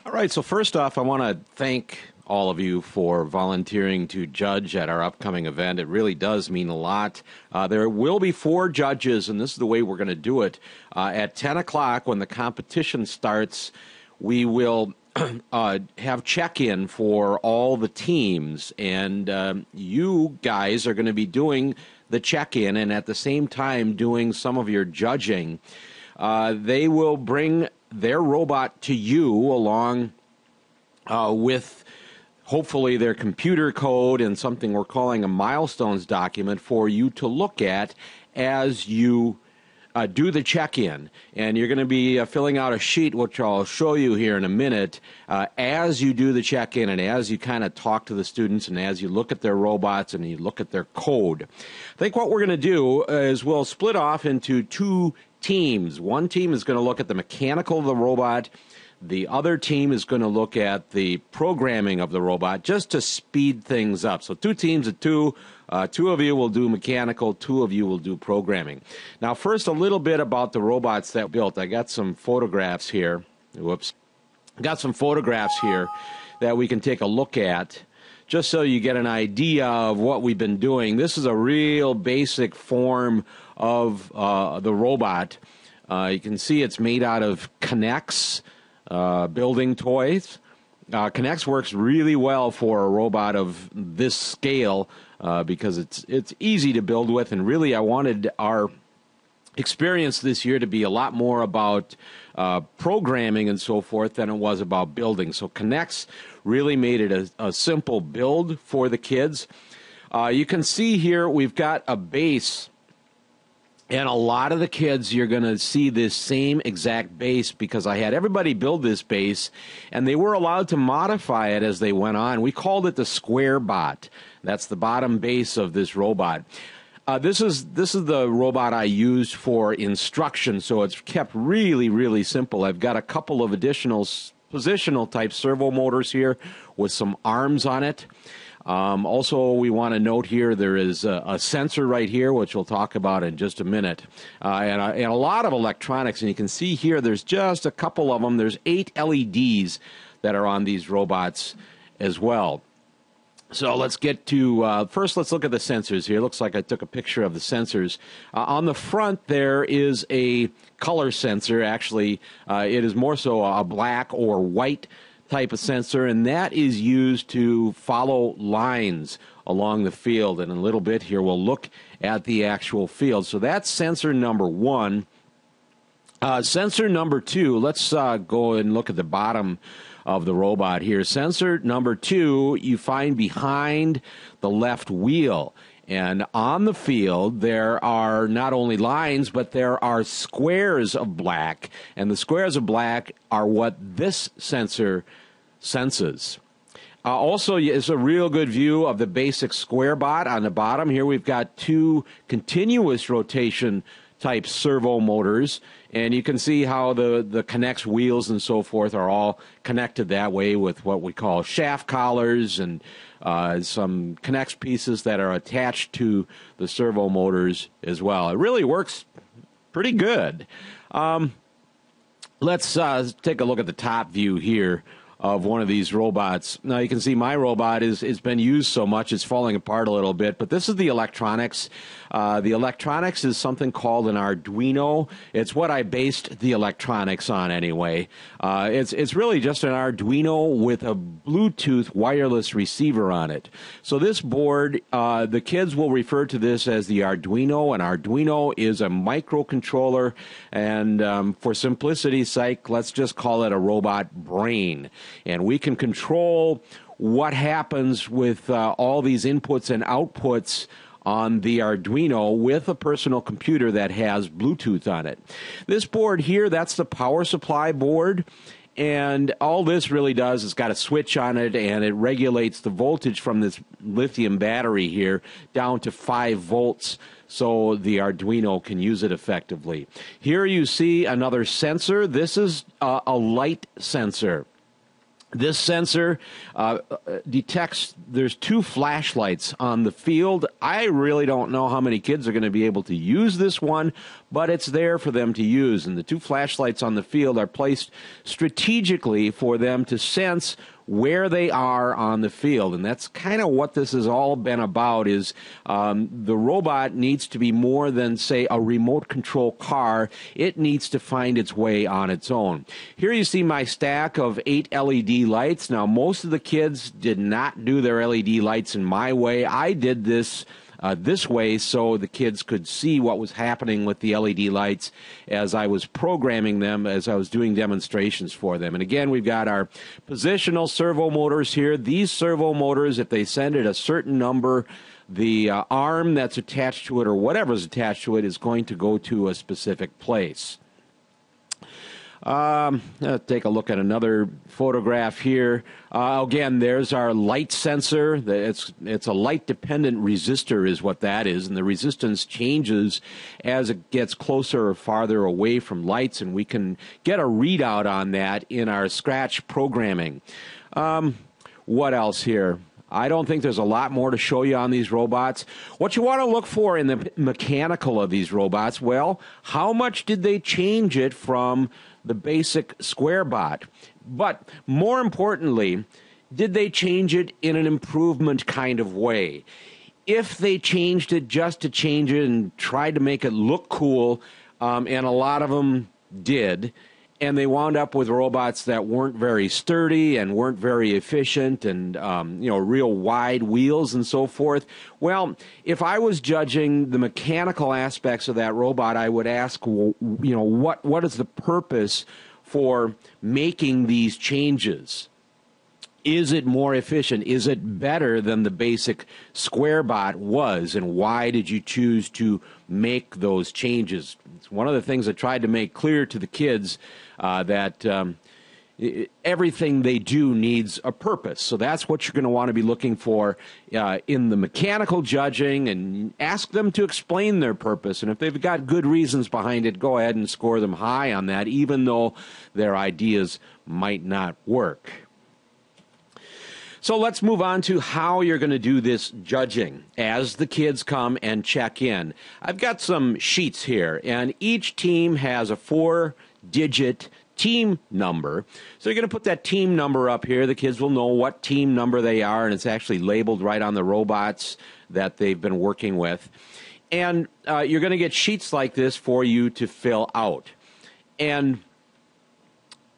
All right, so first off, I want to thank all of you for volunteering to judge at our upcoming event. It really does mean a lot. There will be 4 judges, and this is the way we're going to do it. At 10 o'clock, when the competition starts, we will have check-in for all the teams, and you guys are going to be doing the check-in and at the same time doing some of your judging. They will bring their robot to you along with hopefully their computer code and something we're calling a milestones document for you to look at as you do the check-in. And you're going to be filling out a sheet, which I'll show you here in a minute, as you do the check-in and as you kind of talk to the students and as you look at their robots and you look at their code. I think what we're going to do is we'll split off into 2 teams. One team is going to look at the mechanical of the robot. The other team is going to look at the programming of the robot just to speed things up. So 2 teams of 2. 2 of you will do mechanical, 2 of you will do programming. Now, first, a little bit about the robots that we built. I got some photographs here. Whoops. Got some photographs here that we can take a look at just so you get an idea of what we've been doing. This is a real basic form of the robot. You can see it's made out of K'NEX building toys. K'NEX works really well for a robot of this scale because it's easy to build with, and really I wanted our experience this year to be a lot more about programming and so forth than it was about building. So K'NEX really made it a simple build for the kids. You can see here we've got a base, and a lot of the kids, you're going to see this same exact base because I had everybody build this base, and they were allowed to modify it as they went on. We called it the Square Bot. That's the bottom base of this robot. This is the robot I used for instruction, so it's kept really, really simple. I've got a couple of additional positional type servo motors here with some arms on it. Also, we want to note here there is a sensor right here, which we'll talk about in just a minute, and a lot of electronics. And you can see here there's just a couple of them. There's 8 LEDs that are on these robots as well. So let's get to, first let's look at the sensors here. It looks like I took a picture of the sensors. On the front there is a color sensor. Actually, it is more so a black or white type of sensor, and that is used to follow lines along the field. And in a little bit here we'll look at the actual field. So that's sensor number 1. Sensor number 2, let's go and look at the bottom of the robot here. Sensor number 2 you find behind the left wheel. And on the field, there are not only lines, but there are squares of black. And the squares of black are what this sensor senses. Also, it's a real good view of the basic Square Bot. On the bottom here, we've got 2 continuous rotation type servo motors. And you can see how the K'NEX wheels and so forth are all connected that way with what we call shaft collars and some K'NEX pieces that are attached to the servo motors as well. It really works pretty good. Let's take a look at the top view here of one of these robots. Now you can see my robot it's been used so much it's falling apart a little bit, but this is the electronics. The electronics is something called an Arduino. It's what I based the electronics on anyway. It's really just an Arduino with a Bluetooth wireless receiver on it. So this board, the kids will refer to this as the Arduino. An Arduino is a microcontroller, and for simplicity's sake, let's just call it a robot brain. And we can control what happens with all these inputs and outputs on the Arduino with a personal computer that has Bluetooth on it. This board here, that's the power supply board. And all this really does is got a switch on it, and it regulates the voltage from this lithium battery here down to 5 volts. So the Arduino can use it effectively. Here you see another sensor. This is a light sensor. This sensor detects there's 2 flashlights on the field. I really don't know how many kids are going to be able to use this one, but it's there for them to use. And the 2 flashlights on the field are placed strategically for them to sense where they are on the field. And that's kind of what this has all been about, is the robot needs to be more than, say, a remote control car. It needs to find its way on its own. Here you see my stack of 8 LED lights. Now, most of the kids did not do their LED lights in my way. I did this way so the kids could see what was happening with the LED lights as I was programming them, as I was doing demonstrations for them. And again, we've got our positional servo motors here. These servo motors, if they send it a certain number, the arm that's attached to it or whatever's attached to it is going to go to a specific place. Let's take a look at another photograph here. Again, there's our light sensor. It's a light-dependent resistor is what that is, and the resistance changes as it gets closer or farther away from lights, and we can get a readout on that in our Scratch programming. What else here? I don't think there's a lot more to show you on these robots. What you want to look for in the mechanical of these robots, well, how much did they change it from the basic SquareBot? But more importantly, did they change it in an improvement kind of way? If they changed it just to change it and tried to make it look cool, and a lot of them did, and they wound up with robots that weren't very sturdy and weren't very efficient and, real wide wheels and so forth. Well, if I was judging the mechanical aspects of that robot, I would ask, what is the purpose for making these changes? Is it more efficient? Is it better than the basic SquareBot was? And why did you choose to make those changes? It's one of the things I tried to make clear to the kids, that everything they do needs a purpose. So that's what you're going to want to be looking for in the mechanical judging, and ask them to explain their purpose. And if they've got good reasons behind it, go ahead and score them high on that, even though their ideas might not work. So let's move on to how you're going to do this judging as the kids come and check in. I've got some sheets here, and each team has a 4-digit team number. So you're going to put that team number up here. The kids will know what team number they are, and it's actually labeled right on the robots that they've been working with. And you're going to get sheets like this for you to fill out. And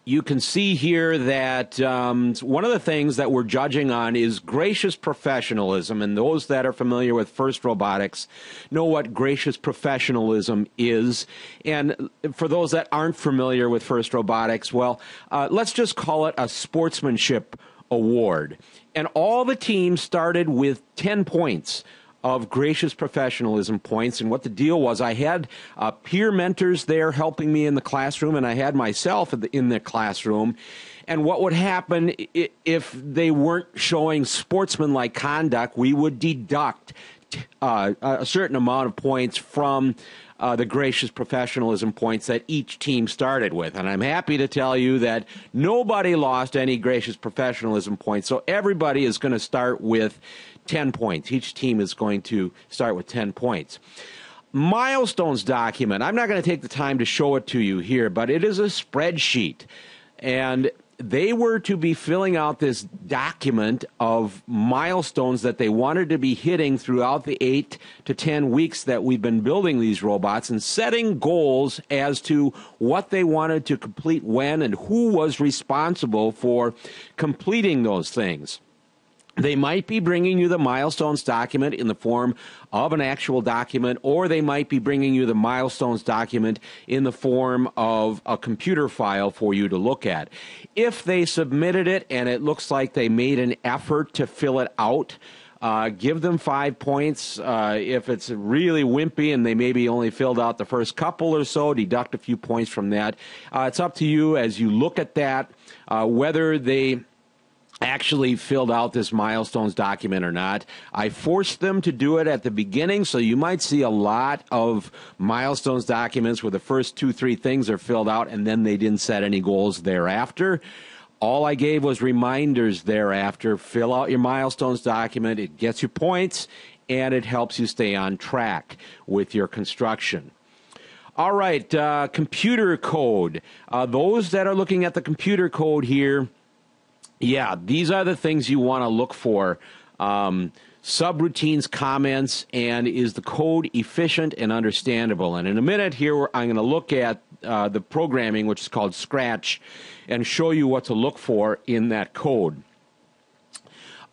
you can see here that one of the things that we're judging on is gracious professionalism, and those that are familiar with FIRST Robotics know what gracious professionalism is. And for those that aren't familiar with FIRST Robotics, well, let's just call it a sportsmanship award. And all the teams started with 10 points of gracious professionalism points. And what the deal was, I had peer mentors there helping me in the classroom, and I had myself in the classroom. And what would happen if they weren't showing sportsmanlike conduct, we would deduct a certain amount of points from the gracious professionalism points that each team started with. And I'm happy to tell you that nobody lost any gracious professionalism points. So everybody is going to start with 10 points. Each team is going to start with 10 points. Milestones document. I'm not going to take the time to show it to you here, but it is a spreadsheet. And they were to be filling out this document of milestones that they wanted to be hitting throughout the 8 to 10 weeks that we've been building these robots, and setting goals as to what they wanted to complete when and who was responsible for completing those things. They might be bringing you the milestones document in the form of an actual document, or they might be bringing you the milestones document in the form of a computer file for you to look at. If they submitted it and it looks like they made an effort to fill it out, give them 5 points. If it's really wimpy and they maybe only filled out the first couple or so, deduct a few points from that. It's up to you as you look at that, whether they actually filled out this milestones document or not. I forced them to do it at the beginning, so you might see a lot of milestones documents where the first 2-3 things are filled out and then they didn't set any goals thereafter. All I gave was reminders thereafter. Fill out your milestones document. It gets you points, and it helps you stay on track with your construction. All right, computer code. Those that are looking at the computer code here, yeah, these are the things you want to look for. Subroutines, comments, and is the code efficient and understandable? And in a minute here, I'm going to look at the programming, which is called Scratch, and show you what to look for in that code.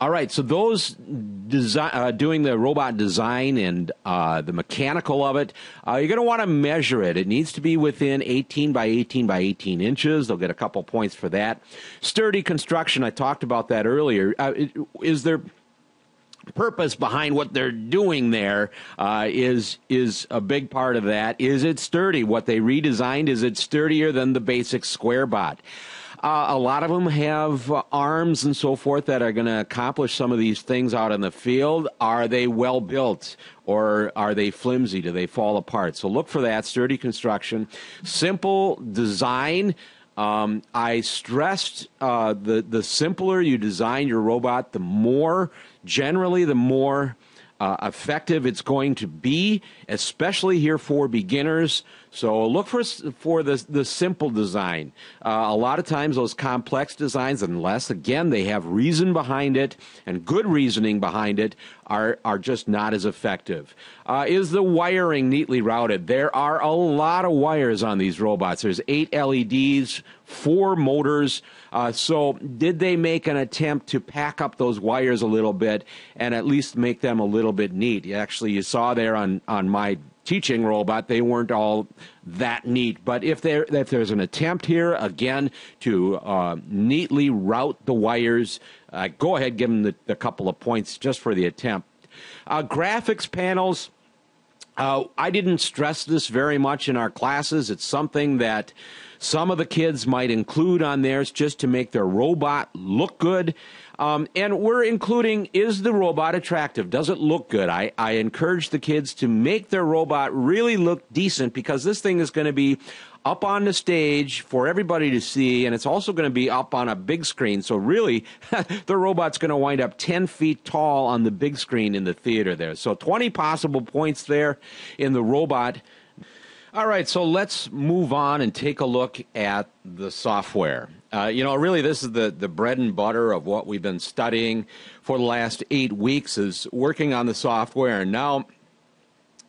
All right, so those doing the robot design and the mechanical of it, you're going to want to measure it. It needs to be within 18 by 18 by 18 inches. They'll get a couple points for that. Sturdy construction, I talked about that earlier. Is there purpose behind what they're doing there? Is a big part of that. Is it sturdy? What they redesigned, is it sturdier than the basic SquareBot? A lot of them have arms and so forth that are going to accomplish some of these things out in the field. Are they well built, or are they flimsy? Do they fall apart? So look for that, sturdy construction. Simple design. I stressed the simpler you design your robot, the more, generally, the more effective it's going to be, especially here for beginners. So look for the simple design. A lot of times those complex designs, unless, again, they have reason behind it and good reasoning behind it, are just not as effective. Is the wiring neatly routed? There are a lot of wires on these robots. There's 8 LEDs, 4 motors. So did they make an attempt to pack up those wires a little bit and at least make them a little bit neat? Actually, you saw there on my teaching robot, they weren't all that neat. But if there's an attempt here, again, to neatly route the wires, go ahead, give them the couple of points just for the attempt. Graphics panels, I didn't stress this very much in our classes. It's something that some of the kids might include on theirs just to make their robot look good. And we're including, is the robot attractive? Does it look good? I encourage the kids to make their robot really look decent, because this thing is going to be up on the stage for everybody to see, and it's also going to be up on a big screen. So really, the robot's going to wind up 10 feet tall on the big screen in the theater there. So 20 possible points there in the robot. All right, so let's move on and take a look at the software. Really, this is the bread and butter of what we've been studying for the last 8 weeks, is working on the software. And now,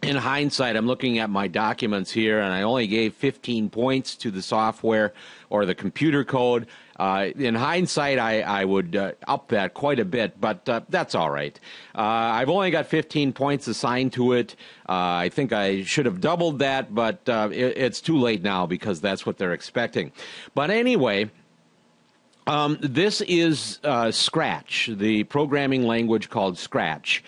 in hindsight, I'm looking at my documents here, and I only gave 15 points to the software or the computer code. In hindsight, I would up that quite a bit, but that's all right. I've only got 15 points assigned to it. I think I should have doubled that, but it's too late now because that's what they're expecting. But anyway, this is Scratch, the programming language called Scratch.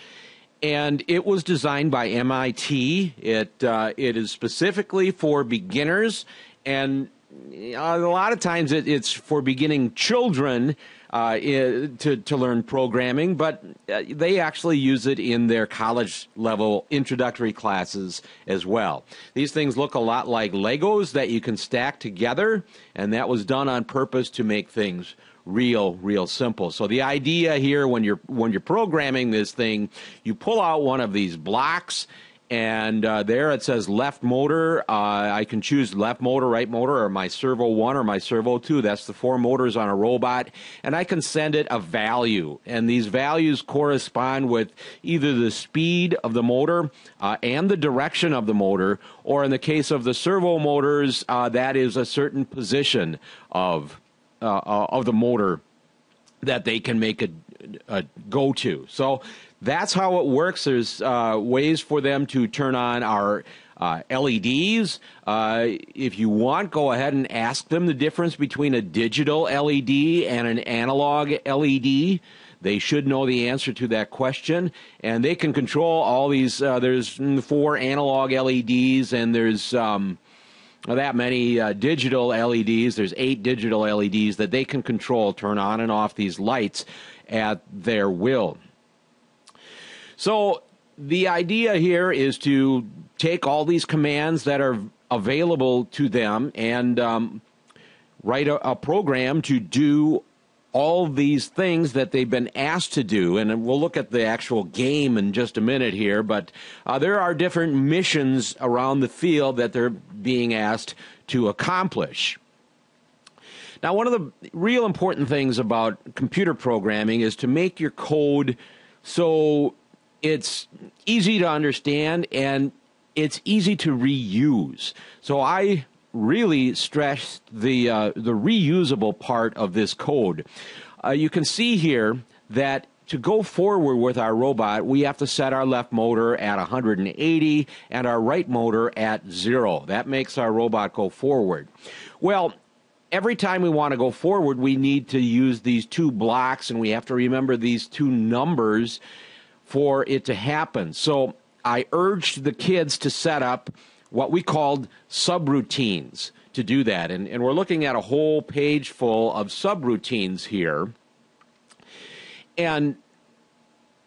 And it was designed by MIT. It is specifically for beginners, and a lot of times it's for beginning children to learn programming, but they actually use it in their college-level introductory classes as well. These things look a lot like Legos that you can stack together, and that was done on purpose to make things real simple. So the idea here, when you're programming this thing, you pull out one of these blocks, and there it says left motor. I can choose left motor, right motor, or my servo 1 or my servo 2. That's the 4 motors on a robot. And I can send it a value. And these values correspond with either the speed of the motor and the direction of the motor, or in the case of the servo motors, that is a certain position of the motor that they can make a go to. So that's how it works. There's ways for them to turn on our LEDs. If you want, go ahead and ask them the difference between a digital LED and an analog LED. They should know the answer to that question, and they can control all these. There's 4 analog LEDs, and there's that many digital LEDs. There's 8 digital LEDs that they can control, turn on and off these lights at their will. So the idea here is to take all these commands that are available to them, and write a program to do all these things that they've been asked to do. And we'll look at the actual game in just a minute here, but there are different missions around the field that they're being asked to accomplish. Now, one of the real important things about computer programming is to make your code so it's easy to understand and it's easy to reuse. So I really stress the reusable part of this code. You can see here that to go forward with our robot, we have to set our left motor at 180 and our right motor at 0. That makes our robot go forward. Well, every time we want to go forward, we need to use these two blocks, and we have to remember these two numbers for it to happen. So I urged the kids to set up what we called subroutines to do that. And we're looking at a whole page full of subroutines here. And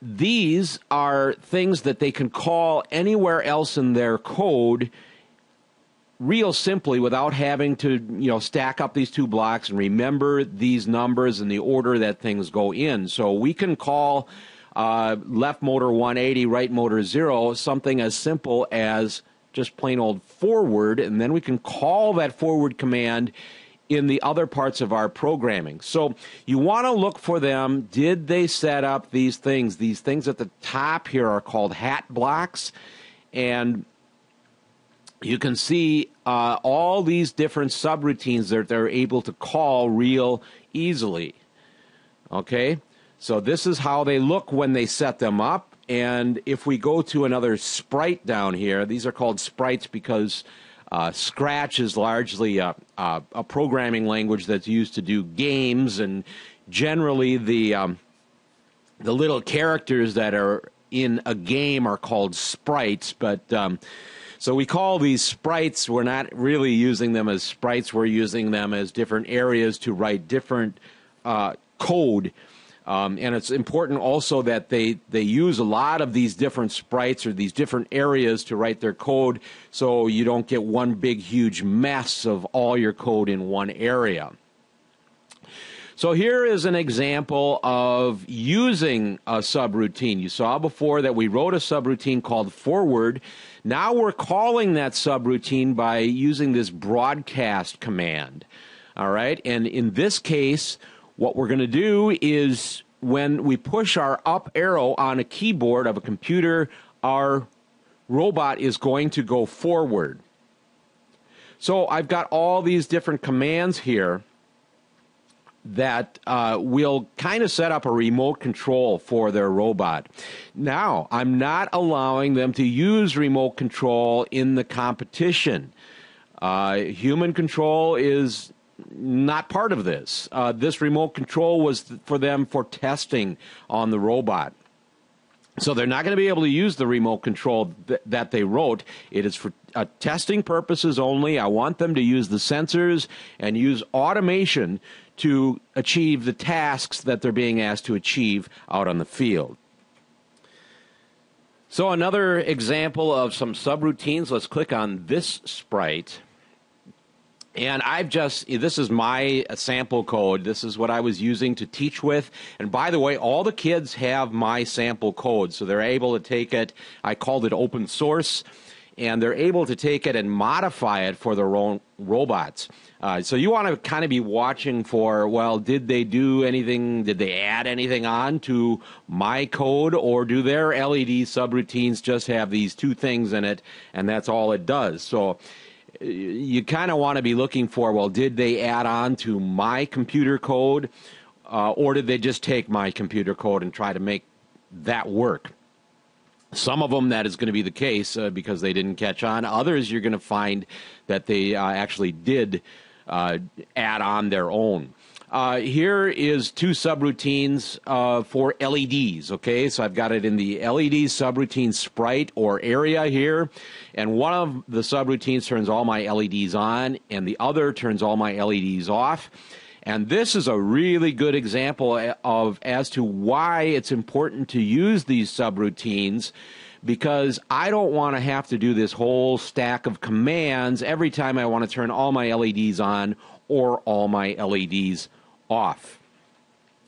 these are things that they can call anywhere else in their code real simply without having to, stack up these two blocks and remember these numbers in the order that things go in. So we can call left motor 180, right motor 0, something as simple as just plain old forward, and then we can call that forward command in the other parts of our programming. So you want to look for them. Did they set up these things? These things at the top here are called hat blocks, and you can see all these different subroutines that they're able to call real easily. Okay, so this is how they look when they set them up. And if we go to another sprite down here, these are called sprites because Scratch is largely a programming language that's used to do games, and generally the little characters that are in a game are called sprites. But so we call these sprites. We're not really using them as sprites. We're using them as different areas to write different code. And it's important also that they use a lot of these different sprites or these different areas to write their code so you don't get one big huge mess of all your code in one area. So here is an example of using a subroutine. You saw before that we wrote a subroutine called forward. Now we're calling that subroutine by using this broadcast command. All right, and in this case, what we're going to do is when we push our up arrow on a keyboard of a computer, our robot is going to go forward. So I've got all these different commands here that will kind of set up a remote control for their robot. Now, I'm not allowing them to use remote control in the competition. Human control is not part of this. This remote control was for them for testing on the robot. So they're not going to be able to use the remote control that they wrote. It is for testing purposes only. I want them to use the sensors and use automation to achieve the tasks that they're being asked to achieve out on the field. So another example of some subroutines. Let's click on this sprite. And this is my sample code. This is what I was using to teach with. And by the way, all the kids have my sample code, so they're able to take it. I called it open source, and they're able to take it and modify it for their own robots. So you want to kind of be watching for, well, did they do anything? Did they add anything on to my code, or do their LED subroutines just have these two things in it, and that's all it does? So you kind of want to be looking for, well, did they add on to my computer code, or did they just take my computer code and try to make that work? Some of them, that is going to be the case because they didn't catch on. Others, you're going to find that they actually did add on their own. Here is two subroutines for LEDs, okay? So I've got it in the LED subroutine sprite or area here, and one of the subroutines turns all my LEDs on, and the other turns all my LEDs off. And this is a really good example of as to why it's important to use these subroutines, because I don't want to have to do this whole stack of commands every time I want to turn all my LEDs on or all my LEDs off.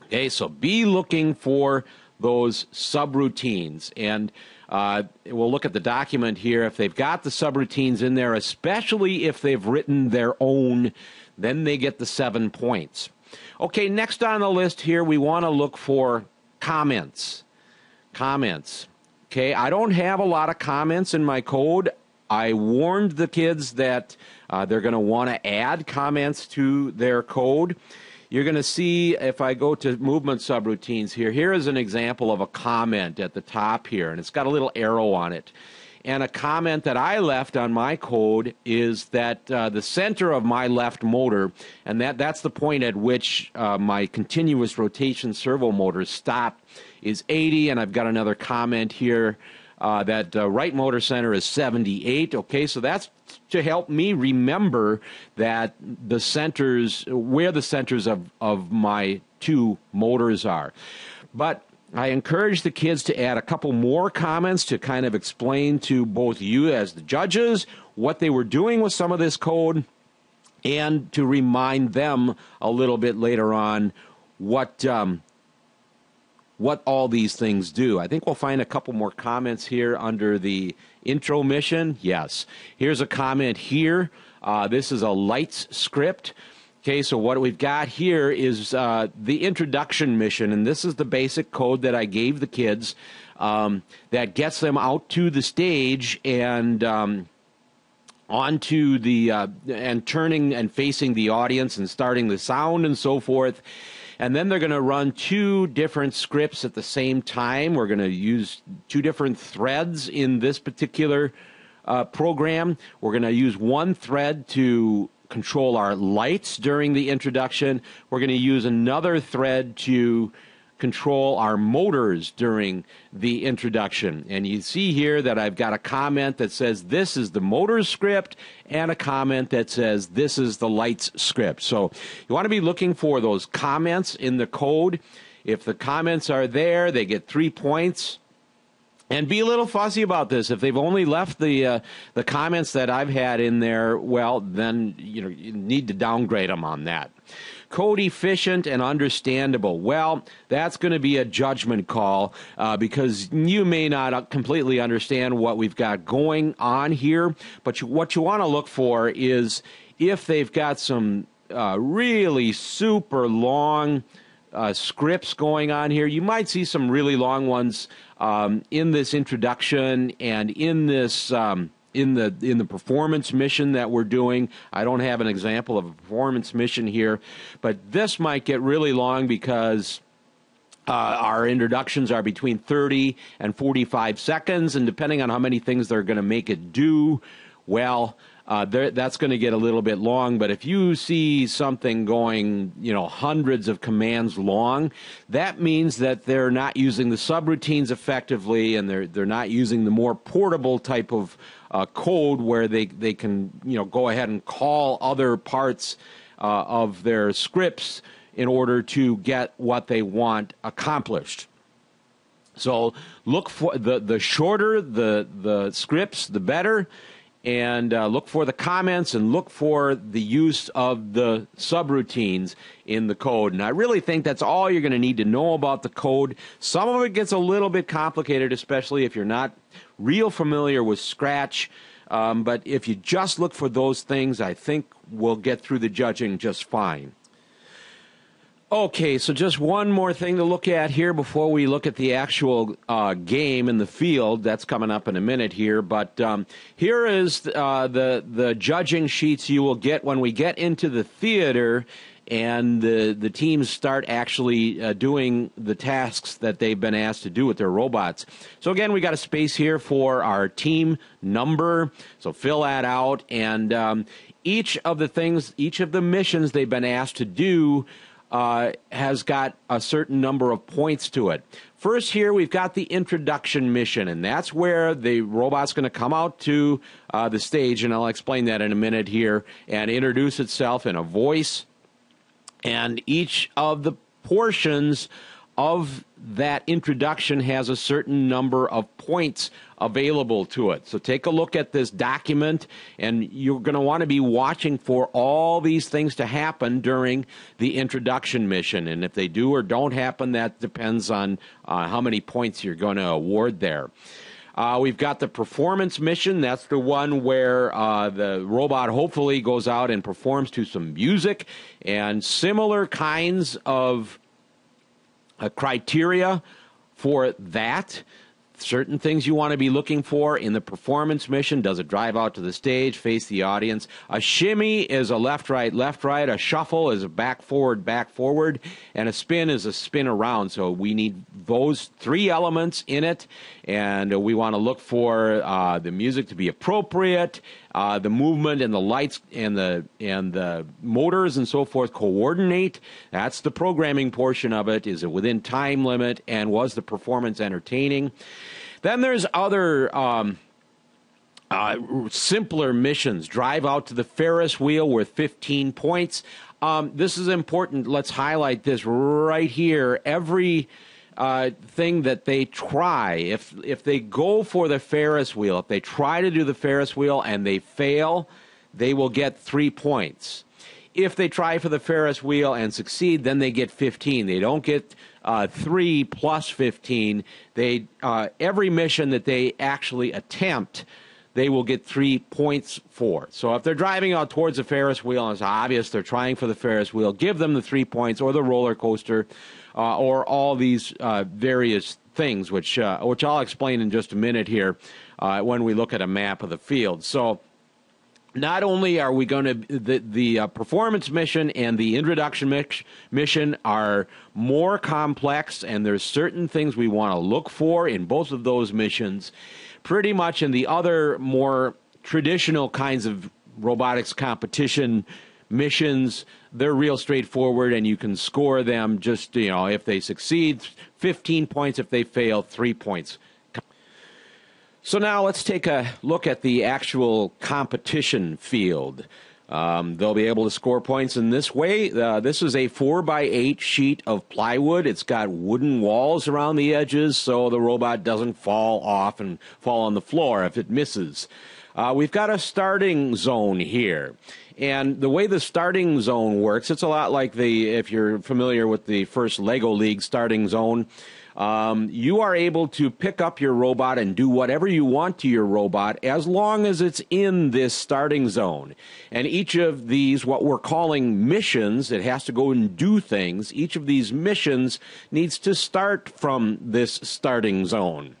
Okay, so be looking for those subroutines, and we'll look at the document here. If they've got the subroutines in there, especially if they've written their own, then they get the 7 points. Okay, next on the list here, we want to look for comments. Comments. Okay, I don't have a lot of comments in my code. I warned the kids that they're going to want to add comments to their code. You're going to see, if I go to movement subroutines here is an example of a comment at the top here, and it's got a little arrow on it. And a comment that I left on my code is that the center of my left motor, and that's the point at which my continuous rotation servo motor stop, is 80, and I've got another comment here that right motor center is 78. Okay, so that's to help me remember that the centers, where the centers of my two motors are. But I encourage the kids to add a couple more comments to kind of explain to both you as the judges what they were doing with some of this code, and to remind them a little bit later on what all these things do. I think we'll find a couple more comments here under the intro mission. Yes. Here's a comment here. This is a lights script. Okay, so what we've got here is the introduction mission, and this is the basic code that I gave the kids that gets them out to the stage and onto the and turning and facing the audience and starting the sound and so forth. And then they're going to run two different scripts at the same time. We're going to use two different threads in this particular program. We're going to use one thread to control our lights during the introduction. We're going to use another thread to control our motors during the introduction. And you see here that I've got a comment that says this is the motor script, and a comment that says this is the lights script. So you want to be looking for those comments in the code. If the comments are there, they get 3 points. And be a little fussy about this. If they've only left the comments that I've had in there, well, then you need to downgrade them on that. Code efficient and understandable. Well, that's going to be a judgment call because you may not completely understand what we've got going on here. But what you want to look for is if they've got some really super long scripts going on here. You might see some really long ones in this introduction and in this in the performance mission that we're doing. I don't have an example of a performance mission here, but this might get really long because our introductions are between 30 and 45 seconds, and depending on how many things they're going to make it do, well, that's going to get a little bit long. But if you see something going, hundreds of commands long, that means that they're not using the subroutines effectively, and they're not using the more portable type of code where they can go ahead and call other parts of their scripts in order to get what they want accomplished. So look for the shorter the scripts, the better. And look for the comments and look for the use of the subroutines in the code. And I really think that's all you're going to need to know about the code. Some of it gets a little bit complicated, especially if you're not real familiar with Scratch. But if you just look for those things, I think we'll get through the judging just fine. Okay, so just one more thing to look at here before we look at the actual game in the field. That's coming up in a minute here. But here is the judging sheets you will get when we get into the theater and the teams start actually doing the tasks that they've been asked to do with their robots. So again, we got a space here for our team number. So fill that out. And each of the missions they've been asked to do has got a certain number of points to it. First here, we've got the introduction mission, and that's where the robot's going to come out to the stage, and I'll explain that in a minute here, and introduce itself in a voice. And each of the portions of that introduction has a certain number of points available to it. So take a look at this document, and you're going to want to be watching for all these things to happen during the introduction mission. And if they do or don't happen, that depends on how many points you're going to award there. We've got the performance mission. That's the one where the robot hopefully goes out and performs to some music, and similar kinds of criteria for that. Certain things you want to be looking for in the performance mission. Does it drive out to the stage, face the audience? A shimmy is a left, right. A shuffle is a back, forward. And a spin is a spin around. So we need those three elements in it. And we want to look for the music to be appropriate, the movement and the lights and the motors and so forth coordinate. That's the programming portion of it. Is it within time limit, and was the performance entertaining? Then there's other simpler missions. Drive out to the Ferris wheel worth 15 points. This is important. Let's highlight this right here. Every thing that they try, if they go for the Ferris wheel, if they try to do the Ferris wheel and they fail, they will get 3 points. If they try for the Ferris wheel and succeed, then they get 15. They don't get 3 plus 15. They every mission that they actually attempt, they will get 3 points for. So if they're driving out towards the Ferris wheel and it's obvious they're trying for the Ferris wheel, give them the 3 points, or the roller coaster, or all these various things, which I'll explain in just a minute here when we look at a map of the field. So not only are we going to, the performance mission and the introduction mission are more complex, and there's certain things we want to look for in both of those missions. Pretty much in the other more traditional kinds of robotics competition missions, they're real straightforward, and you can score them just, if they succeed, 15 points. If they fail, 3 points. So now let's take a look at the actual competition field. They'll be able to score points in this way. This is a 4x8 sheet of plywood. It's got wooden walls around the edges so the robot doesn't fall off and fall on the floor if it misses. We've got a starting zone here. And the way the starting zone works, it's a lot like if you're familiar with the first Lego League starting zone. You are able to pick up your robot and do whatever you want to your robot as long as it's in this starting zone. And each of these, what we're calling missions, it has to go and do things. Each of these missions needs to start from this starting zone.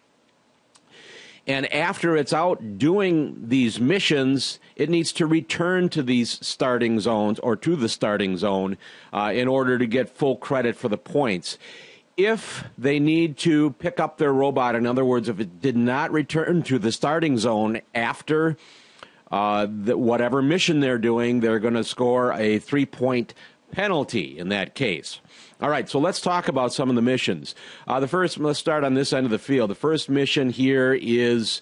And after it's out doing these missions, it needs to return to these starting zones, or to the starting zone, in order to get full credit for the points. If they need to pick up their robot, in other words, if it did not return to the starting zone after whatever mission they're doing, they're going to score a 3-point penalty in that case. All right, so let's talk about some of the missions. Let's start on this end of the field. The first mission here is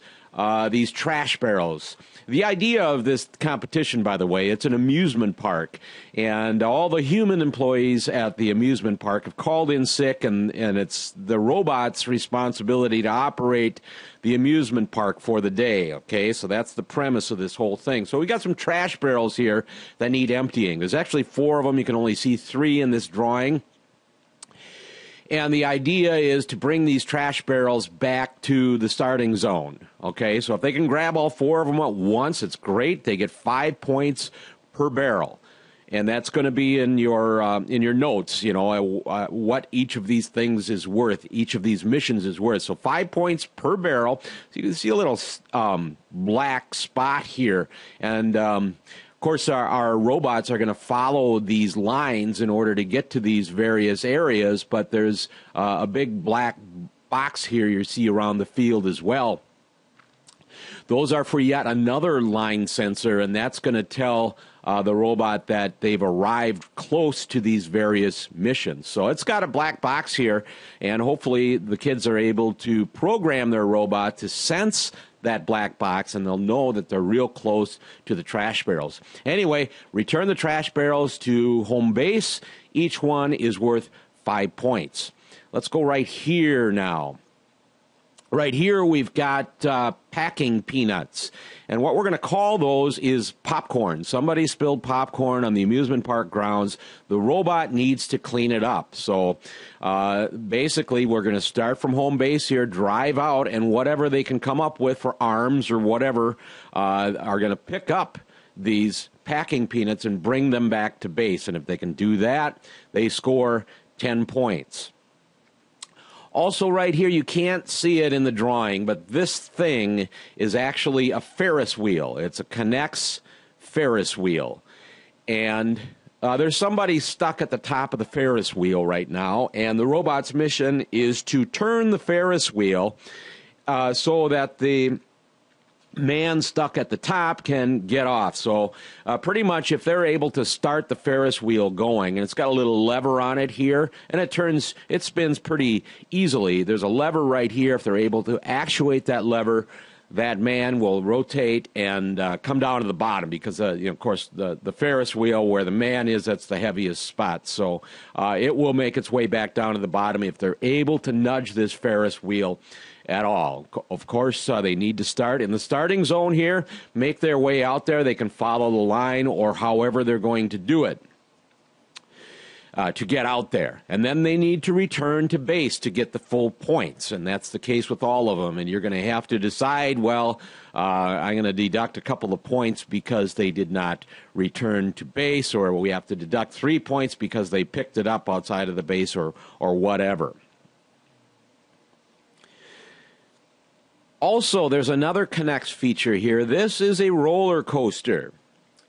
these trash barrels. The idea of this competition, by the way, it's an amusement park, and all the human employees at the amusement park have called in sick, and it's the robot's responsibility to operate the amusement park for the day, okay? So that's the premise of this whole thing. So we got some trash barrels here that need emptying. There's actually 4 of them. You can only see 3 in this drawing. And the idea is to bring these trash barrels back to the starting zone. Okay, so if they can grab all 4 of them at once, it's great. They get 5 points per barrel. And that's going to be in your notes, what each of these things is worth, each of these missions is worth. So 5 points per barrel. So you can see a little black spot here. And of course, our robots are going to follow these lines in order to get to these various areas, but there's a big black box here you see around the field as well. Those are for yet another line sensor, and that's going to tell the robot that they've arrived close to these various missions. So it's got a black box here, and hopefully the kids are able to program their robot to sense that black box, and they'll know that they're real close to the trash barrels. Anyway, return the trash barrels to home base. Each one is worth 5 points. Let's go right here now. Right here, we've got packing peanuts. And what we're going to call those is popcorn. Somebody spilled popcorn on the amusement park grounds. The robot needs to clean it up. So basically, we're going to start from home base here, drive out, and whatever they can come up with for arms or whatever are going to pick up these packing peanuts and bring them back to base. And if they can do that, they score 10 points. Also right here, you can't see it in the drawing, but this thing is actually a Ferris wheel. It's a K'NEX Ferris wheel. And there's somebody stuck at the top of the Ferris wheel right now, and the robot's mission is to turn the Ferris wheel so that the man stuck at the top can get off. So pretty much if they're able to start the Ferris wheel going, and it's got a little lever on it here, and it spins pretty easily. There's a lever right here. If they're able to actuate that lever, that man will rotate and come down to the bottom because, of course, the Ferris wheel where the man is, that's the heaviest spot. So it will make its way back down to the bottom if they're able to nudge this Ferris wheel at all. Of course, they need to start in the starting zone here, make their way out there. They can follow the line or however they're going to do it to get out there. And then they need to return to base to get the full points. And that's the case with all of them. And you're going to have to decide, well, I'm going to deduct a couple of points because they did not return to base, or we have to deduct 3 points because they picked it up outside of the base or whatever. Also, there's another K'NEX feature here. This is a roller coaster,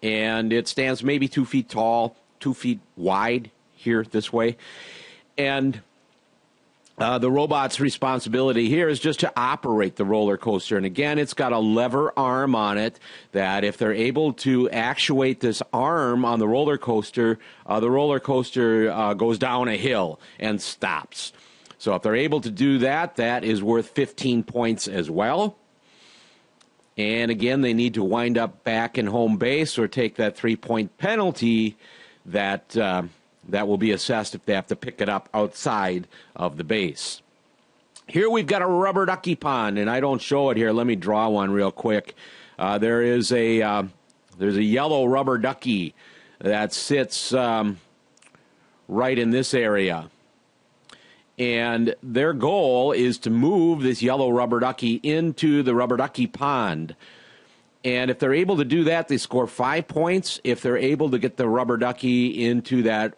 and it stands maybe 2 feet tall, 2 feet wide here this way. And the robot's responsibility here is just to operate the roller coaster. And again, it's got a lever arm on it that if they're able to actuate this arm on the roller coaster goes down a hill and stops. So if they're able to do that, that is worth 15 points as well. And again, they need to wind up back in home base or take that 3-point penalty that will be assessed if they have to pick it up outside of the base. Here we've got a rubber ducky pond, and I don't show it here. Let me draw one real quick. There's a yellow rubber ducky that sits right in this area. And their goal is to move this yellow rubber ducky into the rubber ducky pond. And if they're able to do that, they score 5 points. If they're able to get the rubber ducky into that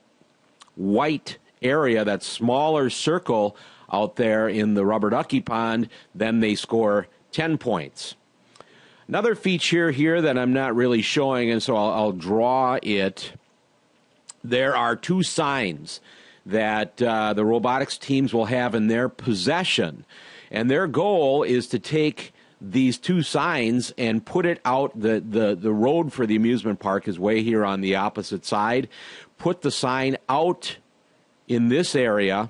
white area, that smaller circle out there in the rubber ducky pond, then they score 10 points. Another feature here that I'm not really showing, and so I'll draw it. There are 2 signs that the robotics teams will have in their possession. And their goal is to take these 2 signs and put it out. The road for the amusement park is way here on the opposite side. Put the sign out in this area.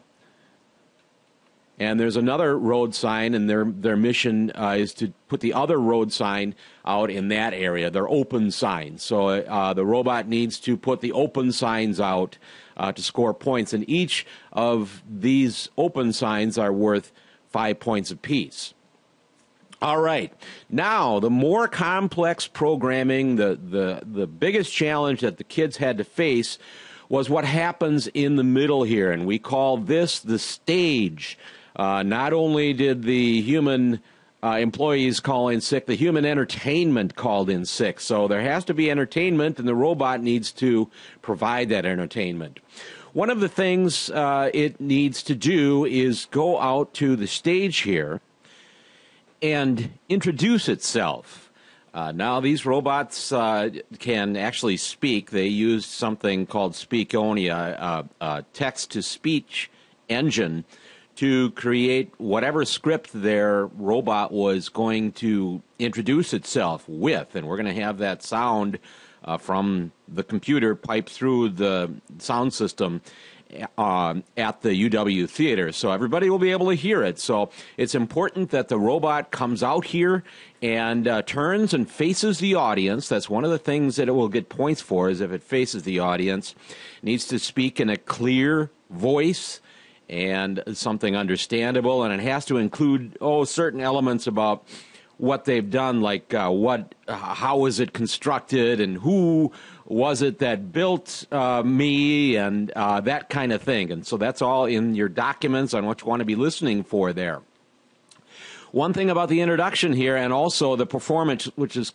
And there's another road sign, and their mission is to put the other road sign out in that area. They're open signs. So the robot needs to put the open signs out to score points. And each of these open signs are worth 5 points apiece. All right. Now, the more complex programming, the biggest challenge that the kids had to face was what happens in the middle here. And we call this the stage. Not only did the human employees call in sick, the human entertainment called in sick. So there has to be entertainment, and the robot needs to provide that entertainment. One of the things it needs to do is go out to the stage here and introduce itself. Now, these robots can actually speak. They use something called Speakonia, a text-to-speech engine, to create whatever script their robot was going to introduce itself with. And we're going to have that sound from the computer pipe through the sound system at the UW Theater. So everybody will be able to hear it. So it's important that the robot comes out here and turns and faces the audience. That's one of the things that it will get points for, is if it faces the audience. It needs to speak in a clear voice and something understandable, and it has to include certain elements about what they've done, like how was it constructed, and who was it that built me, and that kind of thing. And so that's all in your documents on what you want to be listening for there. One thing about the introduction here, and also the performance, which is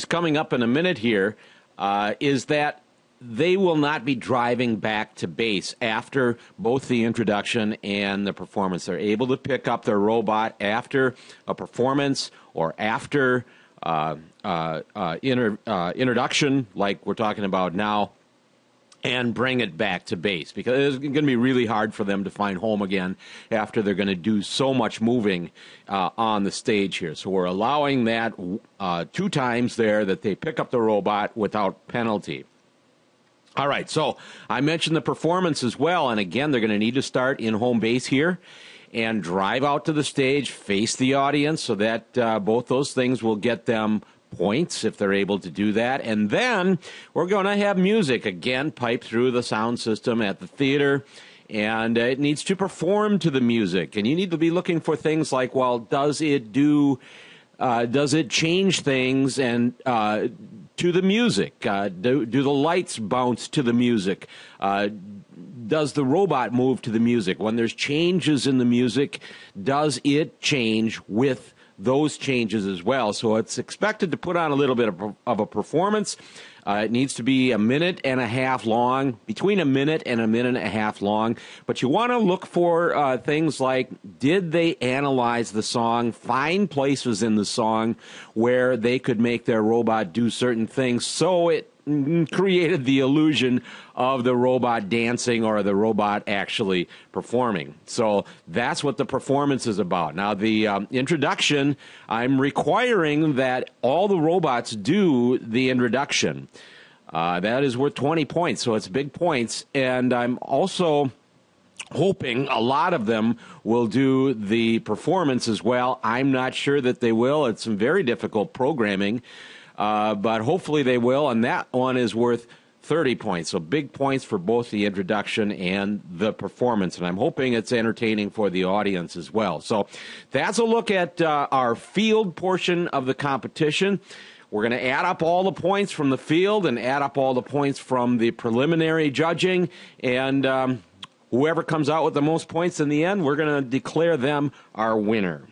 coming up in a minute here, is that they will not be driving back to base after both the introduction and the performance. They're able to pick up their robot after a performance or after introduction, like we're talking about now, and bring it back to base, because it's going to be really hard for them to find home again after they're going to do so much moving on the stage here. So we're allowing that 2 times there, that they pick up the robot without penalty. All right, so I mentioned the performance as well, and again, they're going to need to start in home base here and drive out to the stage, face the audience, so that both those things will get them points if they're able to do that. And then we're going to have music again piped through the sound system at the theater, and it needs to perform to the music. And you need to be looking for things like, well, does it change things and to the music? Do the lights bounce to the music? Does the robot move to the music? When there's changes in the music, does it change with those changes as well? So it's expected to put on a little bit of a performance. It needs to be 1.5 minutes long, between 1 minute and 1.5 minutes long. But you want to look for things like, did they analyze the song, find places in the song where they could make their robot do certain things, so it created the illusion of the robot dancing or the robot actually performing. So that's what the performance is about. Now, the introduction, I'm requiring that all the robots do the introduction. That is worth 20 points, so it's big points. And I'm also hoping a lot of them will do the performance as well. I'm not sure that they will. It's some very difficult programming. But hopefully they will, and that one is worth 30 points. So big points for both the introduction and the performance, and I'm hoping it's entertaining for the audience as well. So that's a look at our field portion of the competition. We're going to add up all the points from the field and add up all the points from the preliminary judging, and whoever comes out with the most points in the end, we're going to declare them our winner.